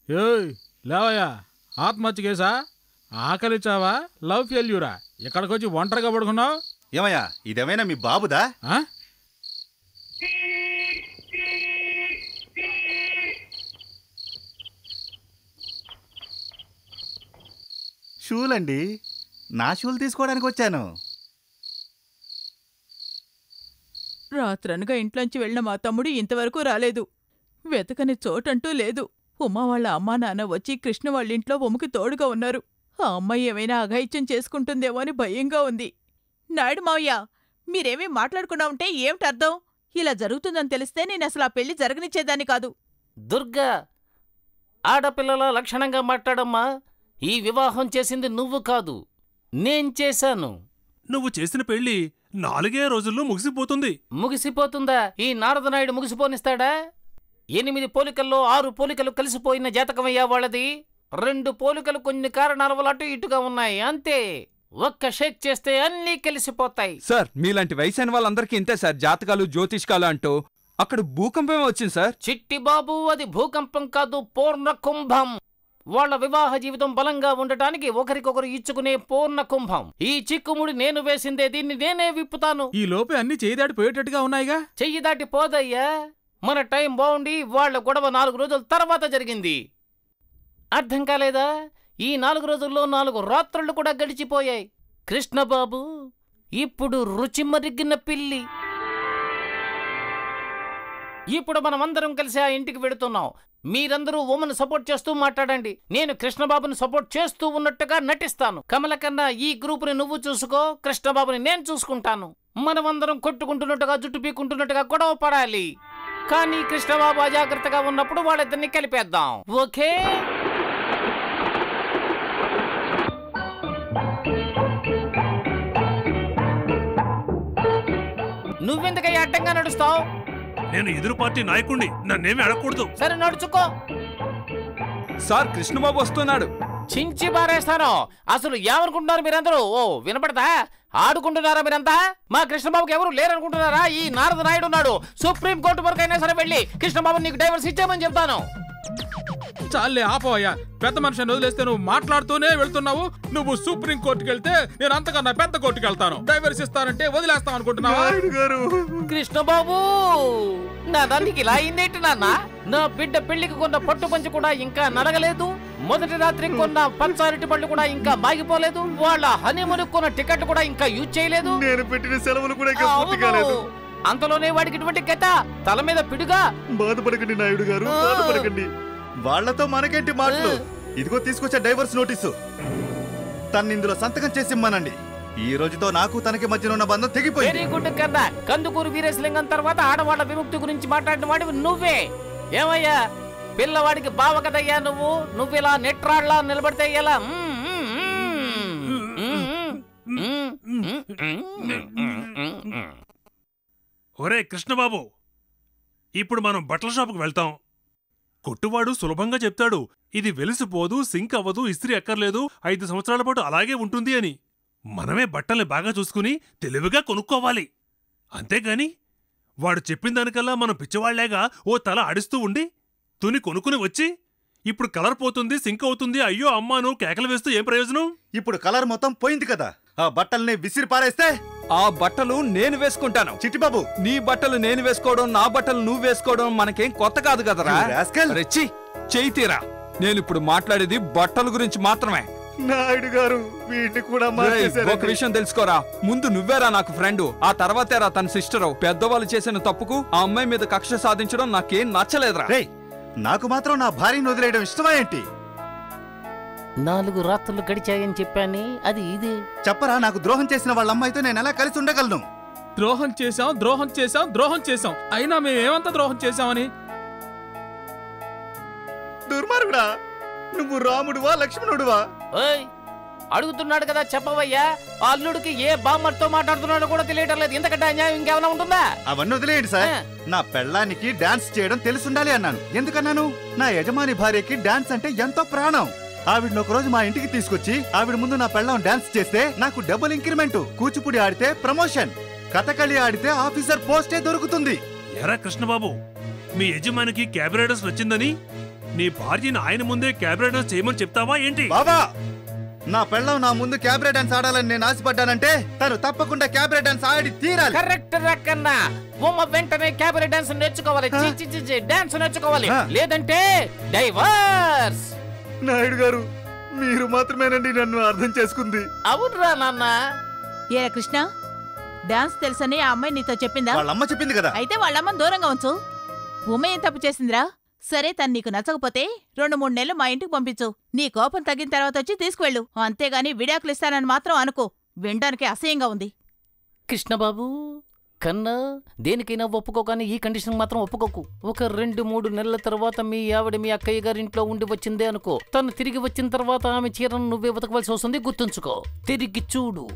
ఏయ్ లేవయ్యా, ఆత్మహత్య కేసా? ఆకలి చావా? లవ్ ఫెయిల్యూరా? ఇక్కడికొచ్చి ఒంటరిగా పడుకున్నావు? ఏమయ్యా, ఇదేమైనా మీ బాబుదా? షూలండి, నా షూలు తీసుకోవడానికి వచ్చాను. రాత్రనగా ఇంట్లోంచి వెళ్ళిన మా తమ్ముడు ఇంతవరకు రాలేదు. వెతకని చోటంటూ లేదు. ఉమా వాళ్ళ అమ్మా నాన్న వచ్చి కృష్ణ వాళ్ళింట్లో ఉమకి తోడుగా ఉన్నారు. ఆ అమ్మాయి ఏమైనా అఘాయిత్యం చేసుకుంటుందేమో అని భయంగా ఉంది. నాయుడు మావయ్య, మీరేమీ మాట్లాడుకున్నా ఉంటే ఏమిటర్థం? ఇలా జరుగుతుందని తెలిస్తే నేనసలు ఆ పెళ్లి జరగనిచ్చేదాన్ని కాదు. దుర్గా, ఆడపిల్లల లక్షణంగా మాట్లాడమ్మా. ఈ వివాహం చేసింది నువ్వు కాదు, నేను చేశాను. నువ్వు చేసిన పెళ్లి 4 రోజుల్లో ముగిసిపోతుంది. ముగిసిపోతుందా? ఈ నారదనాయుడు ముగిసిపోనిస్తాడా? 8 పోలికల్లో 6 పోలికలు కలిసిపోయిన జాతకమయ్యా వాళ్ళది. 2 పోలికలు కొన్ని కారణాల వల్ల అటు ఇటుగా ఉన్నాయి, అంతే. ఒక్క షేక్ చేస్తే అన్నీ కలిసిపోతాయి. సార్, మీలాంటి వయసైన వాళ్ళందరికీ ఇంతే సార్, జాతకాలు జ్యోతిష్కాలు అంటూ. అక్కడ భూకంపమే వచ్చింది సార్. చిట్టి బాబు, అది భూకంపం కాదు, పూర్ణ కుంభం. వాళ్ల వివాహ జీవితం బలంగా ఉండటానికి ఒకరికొకరు ఇచ్చుకునే పూర్ణ కుంభం. ఈ చిక్కుముడి నేను వేసిందే, దీన్ని నేనే విప్పుతాను. ఈ లోపే అన్ని చెయ్యి దాటి పోయేటట్టుగా ఉన్నాయిగా. చెయ్యి దాటి పోదయ్యా. మన టైం బాగుండి వాళ్ల గొడవ 4 రోజుల తర్వాత జరిగింది. అర్థం కాలేదా? ఈ 4 రోజుల్లో 4 రాత్రులు కూడా గడిచిపోయాయి. కృష్ణబాబు, ఇప్పుడు రుచి మరిగిన పిల్లి. ఇప్పుడు మనమందరం కలిసి ఆ ఇంటికి వెడుతున్నాం. మీరందరూ ఉమను సపోర్ట్ చేస్తూ మాట్లాడండి. నేను కృష్ణబాబుని సపోర్ట్ చేస్తూ ఉన్నట్టుగా నటిస్తాను. కమల కన్నా ఈ గ్రూపుని నువ్వు చూసుకో, కృష్ణబాబుని నేను చూసుకుంటాను. మనమందరం కొట్టుకుంటున్నట్టుగా, జుట్టు పీకుంటున్నట్టుగా గొడవ పడాలి. కానీ కృష్ణబాబు అజాగ్రత్తగా ఉన్నప్పుడు వాళ్ళిద్దరిని కలిపేద్దాం, ఓకే? నువ్వెందుకయ్యా అడ్డంగా నడుస్తావు? నేను ఎదురు పార్టీ నాయకుడిని, నన్నేమి అడగకూడదు. సరే నడుచుకో. సార్, కృష్ణబాబు వస్తున్నాడు. చించి బారేస్తాను. అసలు ఏమనుకుంటున్నారు మీరందరూ? ఓ వినపడతా? ఆడుకుంటున్నారా మీరంతా? మా కృష్ణబాబుకి ఎవరు లేరనుకుంటున్నారా? ఈ నారద నాయుడు ఉన్నాడు. సుప్రీం కోర్టు వరకు అయినా సరే వెళ్ళి కృష్ణబాబు నీకు డైవర్స్ ఇచ్చేయమని చెప్తాను. చాలే ఆపోయా, పెద్ద మనిషిని వదిలేస్తే నువ్వు మాట్లాడుతూనే వెళ్తున్నావు. నువ్వు సుప్రీం కోర్టుకి వెళ్తే నేను అంతకన్నా పెద్ద కోర్టుకి వెళ్తాను. డైవర్స్ ఇస్తానంటే వదిలేస్తాం అనుకుంటున్నావా? కృష్ణబాబు, నా దానికి ఇలా అయిందేంటి నాన్న? నా బిడ్డ పెళ్లికి కొన్న పట్టు పంచి కూడా ఇంకా నడగలేదు. మొదటి రాత్రి కొన్న పచ్చారిటి పళ్ళు కూడా ఇంకా బాగిపోలేదు. వాళ్ళ హనీమూన్ కొన్న టికెట్ కూడా ఇంకా యూజ్ చేయలేదు. నేను పెట్టిన సెలవులు కూడా ఇంకా పూర్తి కాలేదు. అంతలోనే వాడికి ఇటువంటి కథ, తల మీద పిడుగా. బాధపడకండి నాయుడు గారు, బాధపడకండి. వాళ్లతో మనకేంటి మాటలు? ఇదిగో తీసుకొచ్చే డైవర్స్ నోటీసు. తను ఇందులో సంతకం చేసి ఇమ్మనండి. ఈ రోజుతో నాకు తనకి మధ్యన ఉన్న బంధం తెగిపోయింది. వెరీ గుడ్ కన్నా. కందుకూరు వీరేశలింగం తర్వాత ఆడవాళ్ల విముక్తి గురించి మాట్లాడిన వాడివి నువ్వే. ఏమయ్యా, పిల్లవాడికి బావ కదయ్యా నువ్వు. నువ్విలా నెట్రాళ్లా నిలబడితే ఎలా? ఒరే కృష్ణబాబు, ఇప్పుడు మనం బట్టల షాపుకు వెళ్తాం. కొట్టువాడు సులభంగా చెప్తాడు, ఇది వెలిసిపోదు, సింక్ అవ్వదు, ఇస్త్రీ అక్కర్లేదు, 5 సంవత్సరాల పాటు అలాగే ఉంటుంది అని. మనమే బట్టల్ని బాగా చూసుకుని తెలివిగా కొనుక్కోవాలి. అంతేగాని వాడు చెప్పిన దానికల్లా మనం పిచ్చివాళ్లేగా ఓ తల ఆడిస్తూ ఉండి తుని కొనుక్కుని వచ్చి ఇప్పుడు కలర్ పోతుంది, సింక్ అవుతుంది, అయ్యో అమ్మాను కేకలు వేస్తూ ఏం ప్రయోజనం? ఇప్పుడు కలర్ మొత్తం పోయింది కదా. ఆ బట్టల్ని విసిరి పారేస్తే ఆ బట్టలు నేను వేసుకుంటాను. చిట్టిబాబు, నీ బట్టలు నేను వేసుకోవడం, నా బట్టలు నువ్వు వేసుకోవడం మనకేం కొత్త కాదు కదరా. రెచ్చి చెయ్యి తీరా. నేనిప్పుడు మాట్లాడేది బట్టల గురించి మాత్రమే. నాయుడు గారు, వీటిని కూడా ఒక విషయం తెలుసుకోరా, ముందు నువ్వేరా నాకు ఫ్రెండ్, ఆ తర్వాతేరా తన సిస్టరు. పెద్దవాళ్ళు చేసిన తప్పుకు ఆ అమ్మాయి మీద కక్ష సాధించడం నాకేం నచ్చలేదురా. నాకు మాత్రం నా భార్యను వదిలేయడం ఇష్టమా ఏంటి? 4 రాత్రులు గడిచాయని చెప్పాని, అది ఇది. చెప్పరా, నాకు ద్రోహం చేసిన వాళ్ళ అమ్మాయితో నేను ఎలా కలిసి ఉండగలను? ద్రోహం చేశాం, ద్రోహం చేశాం, ద్రోహం చేశాం. అయినా మేమేమంతా ద్రోహం చేశామని? దుర్మార్గుడా, నువ్వు రాముడువా లక్ష్మణుడువా? అడుగుతున్నాడు కదా, చెప్పవయ్యా. అల్లుడికి ఏ బామ్మర్తో మాట్లాడుతున్నాడో కూడా తెలియటం లేదు. ఇంతకంటే అన్యాయం ఇంకేమైనా ఉంటుందా? అవన్నీ వదిలేయండి సార్. నా పెళ్ళానికి డాన్స్ చేయడం తెలుసుండాలి అన్నాను. ఎందుకన్నాను? నా యజమాని భార్యకి డాన్స్ అంటే ఎంతో ప్రాణం. ఆవిడని ఒక రోజు మా ఇంటికి తీసుకొచ్చి ఆవిడ ముందు నా పెళ్ళాం డాన్స్ చేస్తే నాకు డబుల్ ఇంక్రిమెంట్. కూచిపూడి ఆడితే ప్రమోషన్, కథకళి ఆడితే ఆఫీసర్ పోస్టే దొరుకుతుంది. ఎరా కృష్ణబాబు, మీ యజమానికి క్యాబినెటర్స్ వచ్చిందని నీ భార్యని ఆయన ముందే క్యాబరే డాన్స్ చేయమని చెప్తావా ఏంటి? బాబా, నా పెళ్ళం నా ముందు క్యాబరే డాన్స్ ఆడాలని నేను ఆశపడ్డానంటే తను తప్పకుండా క్యాబరే డాన్స్ ఆడి తీరాలి. కరెక్ట్ రకన్నా. ఉమ వెంటనే క్యాబరే డాన్స్ నేర్చుకోవాలి. డాన్స్ నేర్చుకోవాలి, లేదంటే డైవర్స్. నాయుడు గారు, మీరు మాత్రమేనండి నన్ను అర్థం చేసుకుంది. అవునరా నాన్న. ఏరా కృష్ణ, డాన్స్ తెలుసని ఆ అమ్మాయి నీతో చెప్పిందా? వాళ్ళమ్మ చెప్పింది కదా. అయితే వాళ్ళమ్మని దూరంగా ఉంచు. ఉమ ఏం తప్పు చేసిందిరా? సరే, తను నీకు నచ్చకపోతే 2-3 నెలలు మా ఇంటికి పంపించు. నీ కోపం తగ్గిన తర్వాత వచ్చి తీసుకువెళ్ళు. అంతేగాని విడాకులు ఇస్తానని మాత్రం అనుకో. వినడానికి అసహ్యంగా ఉంది. కృష్ణబాబు కన్నా, దేనికైనా ఒప్పుకో, కానీ ఈ కండిషన్ మాత్రం ఒప్పుకోకు. ఒక 2-3 నెలల తర్వాత మీ ఆవిడ మీ అక్కయ్య గారి ఇంట్లో ఉండి వచ్చిందే అనుకో. తను తిరిగి వచ్చిన తర్వాత ఆమె చీరను నువ్వే ఉతకవలసి వస్తుంది, గుర్తుంచుకో. తిరిగి చూడు.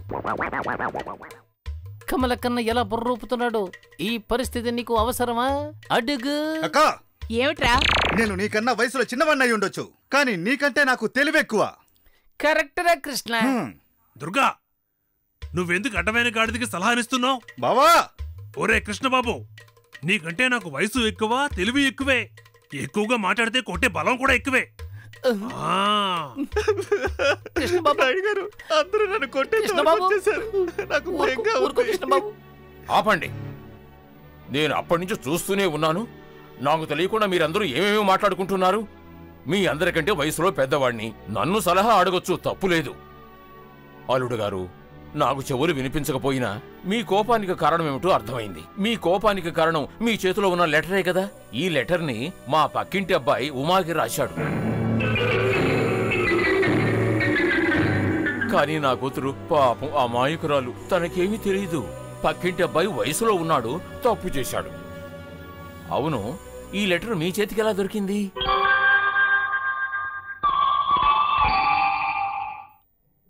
కమల కన్న ఎలా బుర్రూపుతున్నాడు. ఈ పరిస్థితి నీకు అవసరమా? అడుగు. ఏమిట్రా? నేను నీకన్నా వయసులో చిన్నవన్నయ్యి ఉండొచ్చు, కానీ నీకంటే నాకు తెలివెక్కువ. కరెక్ట్ రా కృష్ణ. దుర్గా, నువ్వెందుకు అడ్డమైన గాడిదకి సలహానిస్తున్నావు? బావా, ఒరే కృష్ణబాబు, నీకంటే నాకు వయసు ఎక్కువ, తెలివి ఎక్కువే. ఎక్కువగా మాట్లాడితే కొట్టే బలం కూడా ఎక్కువే. ఆపండి. నేను అప్పటి నుంచి చూస్తూనే ఉన్నాను. నాకు తెలియకుండా మీరందరూ ఏమేమి మాట్లాడుకుంటున్నారు. మీ అందరికంటే వయసులో పెద్దవాణ్ణి, నన్ను సలహా అడగొచ్చు, తప్పులేదు. అల్లుడు గారు, నాకు చెవులు వినిపించకపోయినా మీ కోపానికి కారణమేమిటో అర్థమైంది. మీ కోపానికి కారణం మీ చేతిలో ఉన్న లెటరే కదా. ఈ లెటర్ని మా పక్కింటి అబ్బాయి ఉమాకి రాశాడు. కానీ నా కూతురు పాపం అమాయకురాలు, తనకేమీ తెలియదు. పక్కింటి అబ్బాయి వయసులో ఉన్నాడు, తప్పు చేశాడు. అవును, ఈ లెటర్ మీ చేతికి ఎలా దొరికింది?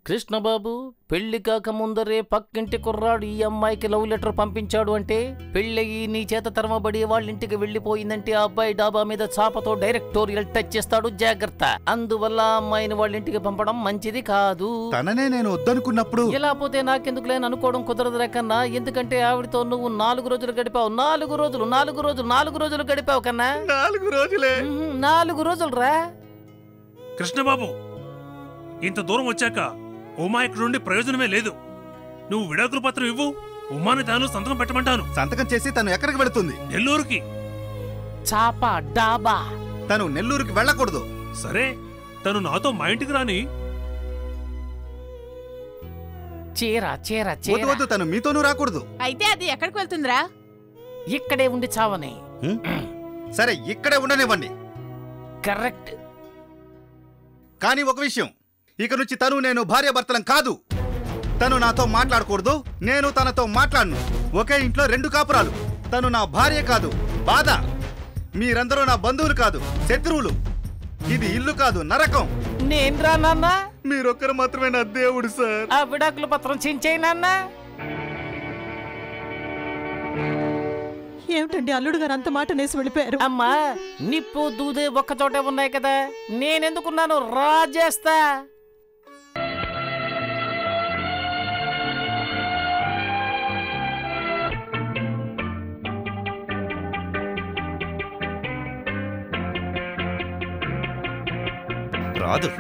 కృష్ణబాబు, పెళ్లి కాక ముందరే పక్కింటి కుర్రాడు ఈ అమ్మాయికి లవ్ లెటర్ పంపించాడు అంటే, పెళ్ళయి నీ చేత తరమబడి వాళ్ళింటికి వెళ్లిపోయిందంటే ఆ అబ్బాయి డాబా మీద చాపతో డైరెక్టోరియల్ టచ్ చేస్తాడు, జాగ్రత్త. అందువల్ల అమ్మాయిని వాళ్ళింటికి పంపడం మంచిది కాదు. తననే నేను వద్దనుకున్నప్పుడు ఇలా పోతే నాకెందుకులేని అనుకోవడం కుదరదు కన్నా. ఎందుకంటే ఆవిడతో నువ్వు 4 రోజులు గడిపావు. 4 రోజులు గడిపావు కన్నా. 4 రోజులే. 4 రోజులు రా కృష్ణబాబు. ఇంత దూరం వచ్చాక ఉమా ఇక్కడ నుండి ప్రయోజనమే లేదు. నువ్వు విడాకుల పత్రం ఇవ్వు, ఉమాని తాను సంతకం పెట్టమంటాను. సంతకం చేసి తను ఎక్కడికి వెళుతుంది? నెల్లూరుకి. చాప డాబా. తను నెల్లూరుకి వెళ్ళకూడదు. సరే, తను నాతో మా ఇంటికి రాని. వద్దు, తను మీతోనూ రాకూడదు. అయితే అది ఎక్కడికి వెళ్తుందిరా? ఇక్కడే ఉండి చావని. సరే, ఇక్కడే ఉండనివ్వండి. కరెక్ట్. కానీ ఒక విషయం, ఇక నుంచి తను నేను భార్యాభర్తలం కాదు. తను నాతో మాట్లాడకూడదు, నేను తనతో మాట్లాడను. ఒకే ఇంట్లో 2 కాపురాలు. తను నా భార్య కాదు, బాధ. మీరందరూ నా బంధువులు కాదు, శత్రువులు. ఇది ఇల్లు కాదు, నరకం. నేనురా నాన్న. మీరొక్కరు మాత్రమే నా దేవుడు సార్. ఆ విడాకుల పత్రం చించేయి నాన్న. ఏమిటండి అల్లుడు గారు అంత మాట నేసి వెళ్ళిపోయారు? అమ్మా, నిప్పు దూదే ఒక్క చోటే ఉన్నాయి కదా, నేనెందుకున్నాను? రాజేస్తా. రాదు.